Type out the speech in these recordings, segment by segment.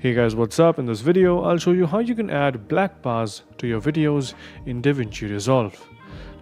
Hey guys, what's up? In this video, I'll show you how you can add black bars to your videos in DaVinci Resolve.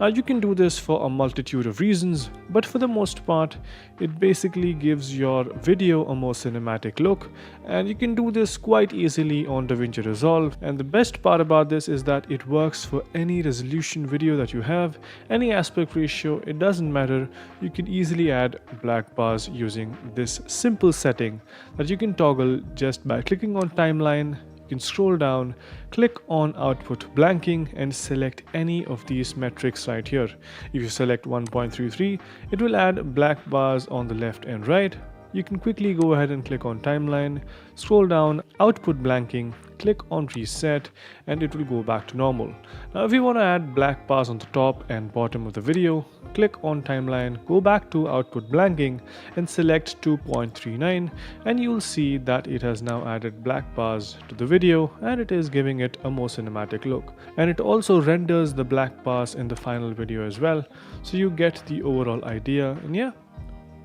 Now you can do this for a multitude of reasons, but for the most part, it basically gives your video a more cinematic look, and you can do this quite easily on DaVinci Resolve. And the best part about this is that it works for any resolution video that you have, any aspect ratio, it doesn't matter. You can easily add black bars using this simple setting that you can toggle just by clicking on timeline. You can scroll down, click on output blanking and select any of these metrics right here. If you select 1.33, it will add black bars on the left and right. You can quickly go ahead and click on timeline, scroll down, output blanking, click on reset, and it will go back to normal. Now if you want to add black bars on the top and bottom of the video, click on timeline, go back to output blanking and select 2.39, and you'll see that it has now added black bars to the video and it is giving it a more cinematic look. And it also renders the black bars in the final video as well, so you get the overall idea. And yeah,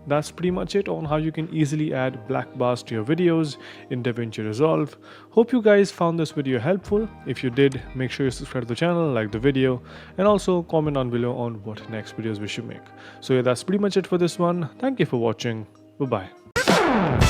that's pretty much it on how you can easily add black bars to your videos in DaVinci Resolve. Hope you guys found this video helpful. If you did, make sure you subscribe to the channel, like the video, and also comment down below on what next videos we should make. So yeah, that's pretty much it for this one. Thank you for watching. Bye-bye.